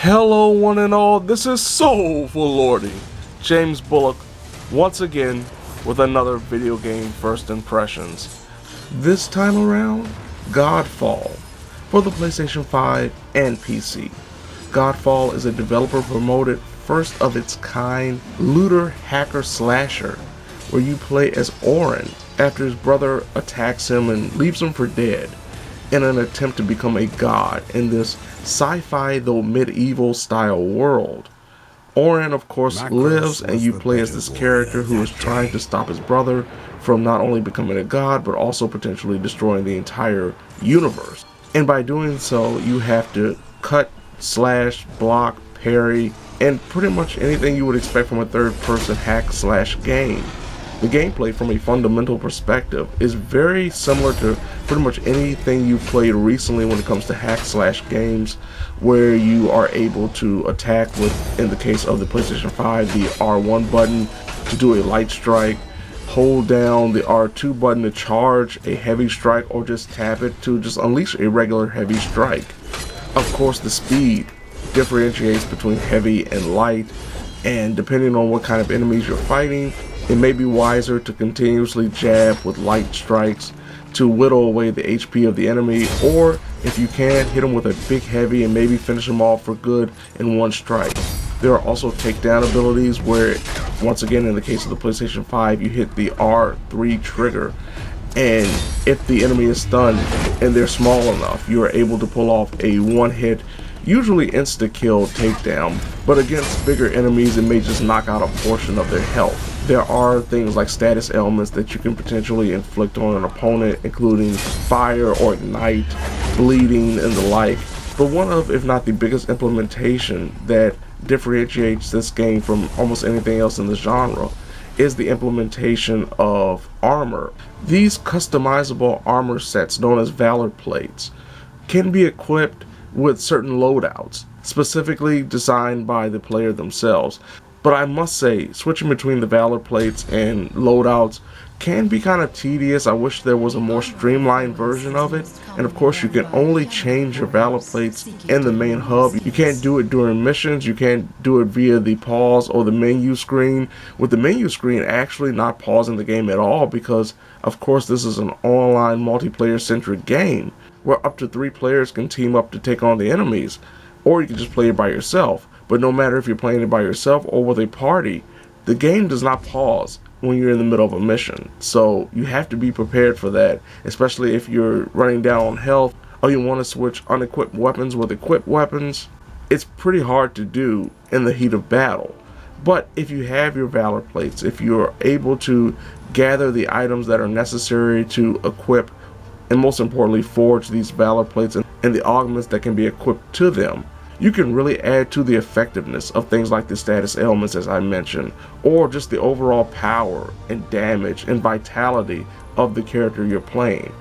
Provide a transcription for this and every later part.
Hello one and all, this is Soulful Lordy, James Bullock, once again with another video game first impressions. This time around, Godfall, for the PlayStation 5 and PC. Godfall is a developer promoted first of its kind looter hacker slasher, where you play as Orin after his brother attacks him and leaves him for dead, in an attempt to become a god in this sci-fi though medieval style world. Orin of course lives, and you play as this character who is trying to stop his brother from not only becoming a god but also potentially destroying the entire universe. And by doing so, you have to cut, slash, block, parry, and pretty much anything you would expect from a third-person hack slash game. The gameplay from a fundamental perspective is very similar to pretty much anything you've played recently when it comes to hack slash games, where you are able to attack with, in the case of the PlayStation 5, the R1 button to do a light strike, hold down the R2 button to charge a heavy strike, or just tap it to just unleash a regular heavy strike. Of course, the speed differentiates between heavy and light, and depending on what kind of enemies you're fighting, it may be wiser to continuously jab with light strikes to whittle away the HP of the enemy, or if you can, hit them with a big heavy and maybe finish them off for good in one strike. There are also takedown abilities where, once again in the case of the PlayStation 5, you hit the R3 trigger, and if the enemy is stunned and they're small enough, you are able to pull off a one-hit, usually insta-kill takedown, but against bigger enemies it may just knock out a portion of their health. There are things like status ailments that you can potentially inflict on an opponent, including fire or ignite, bleeding, and the like. But one of, if not the biggest implementation that differentiates this game from almost anything else in the genre is the implementation of armor. These customizable armor sets, known as Valorplates, can be equipped with certain loadouts, specifically designed by the player themselves. But I must say, switching between the Valorplates and loadouts can be kind of tedious. I wish there was a more streamlined version of it. And of course, you can only change your Valorplates in the main hub. You can't do it during missions. You can't do it via the pause or the menu screen, with the menu screen actually not pausing the game at all, because of course this is an online multiplayer centric game where up to 3 players can team up to take on the enemies, or you can just play it by yourself. But no matter if you're playing it by yourself or with a party, the game does not pause when you're in the middle of a mission. So you have to be prepared for that, especially if you're running down on health or you want to switch unequipped weapons with equipped weapons. It's pretty hard to do in the heat of battle. But if you have your Valorplates, if you're able to gather the items that are necessary to equip and most importantly forge these Valorplates and the augments that can be equipped to them, you can really add to the effectiveness of things like the status ailments, as I mentioned, or just the overall power and damage and vitality of the character you're playing.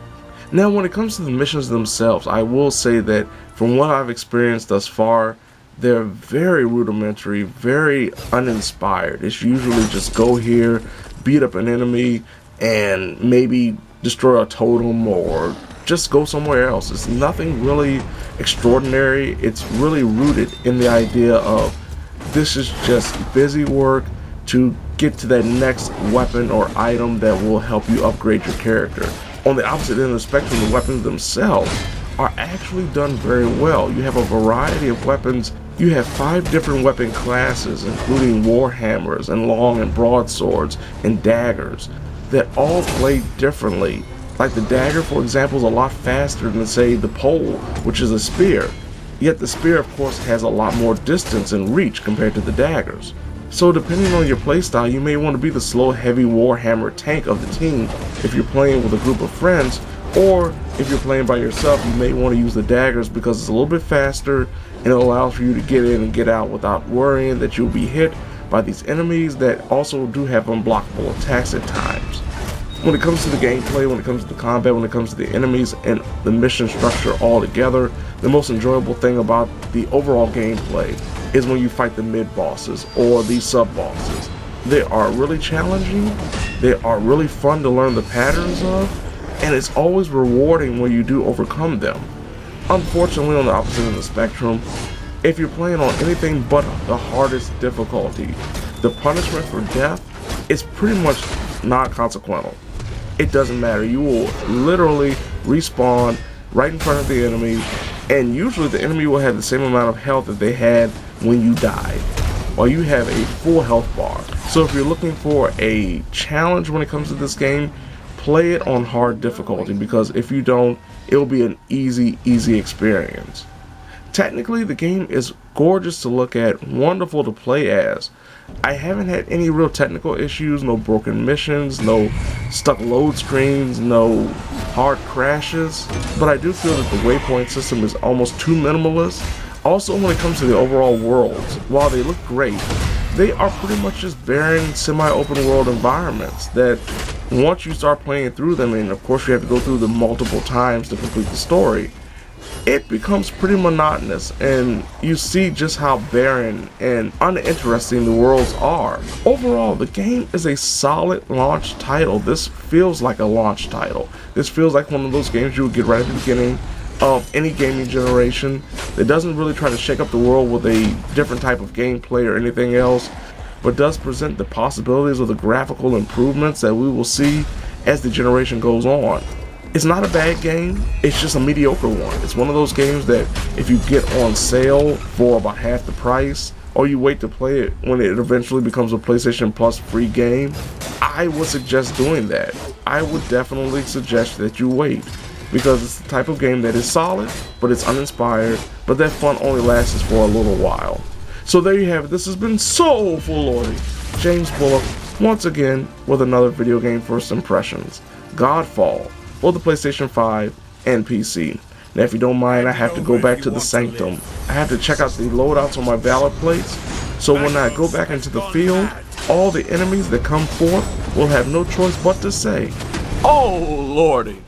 Now, when it comes to the missions themselves, I will say that from what I've experienced thus far, they're very rudimentary, very uninspired. It's usually just go here, beat up an enemy, and maybe destroy a totem, or just go somewhere else. It's nothing really extraordinary. It's really rooted in the idea of this is just busy work to get to that next weapon or item that will help you upgrade your character. On the opposite end of the spectrum, the weapons themselves are actually done very well. You have a variety of weapons. You have 5 different weapon classes, including warhammers and long and broadswords and daggers, that all play differently. Like the dagger, for example, is a lot faster than, say, the pole, which is a spear. Yet the spear, of course, has a lot more distance and reach compared to the daggers. So depending on your playstyle, you may want to be the slow, heavy warhammer tank of the team if you're playing with a group of friends, or if you're playing by yourself, you may want to use the daggers because it's a little bit faster and it allows for you to get in and get out without worrying that you'll be hit by these enemies that also do have unblockable attacks at times. When it comes to the gameplay, when it comes to the combat, when it comes to the enemies and the mission structure all together, the most enjoyable thing about the overall gameplay is when you fight the mid-bosses or the sub-bosses. They are really challenging, they are really fun to learn the patterns of, and it's always rewarding when you do overcome them. Unfortunately, on the opposite end of the spectrum, if you're playing on anything but the hardest difficulty, the punishment for death is pretty much non-consequential. It doesn't matter. You will literally respawn right in front of the enemy, and usually the enemy will have the same amount of health that they had when you died, while you have a full health bar. So if you're looking for a challenge when it comes to this game, play it on hard difficulty, because if you don't, it'll be an easy experience. Technically, the game is gorgeous to look at, wonderful to play as. I haven't had any real technical issues, no broken missions, no stuck load screens, no hard crashes, but I do feel that the waypoint system is almost too minimalist. Also, when it comes to the overall worlds, while they look great, they are pretty much just barren semi-open world environments that once you start playing through them, and of course you have to go through them multiple times to complete the story, it becomes pretty monotonous, and you see just how barren and uninteresting the worlds are. Overall, the game is a solid launch title. This feels like a launch title. This feels like one of those games you would get right at the beginning of any gaming generation that doesn't really try to shake up the world with a different type of gameplay or anything else, but does present the possibilities of the graphical improvements that we will see as the generation goes on. It's not a bad game, it's just a mediocre one. It's one of those games that if you get on sale for about half the price, or you wait to play it when it eventually becomes a PlayStation Plus free game, I would suggest doing that. I would definitely suggest that you wait, because it's the type of game that is solid, but it's uninspired, but that fun only lasts for a little while. So there you have it. This has been Soulful Lordy, James Bullock, once again with another video game first impressions, Godfall, for the PlayStation 5 and PC. Now if you don't mind, I have to go back to the sanctum. I have to check out the loadouts on my Valorplates, so when I go back into the field, all the enemies that come forth will have no choice but to say, "Oh Lordy."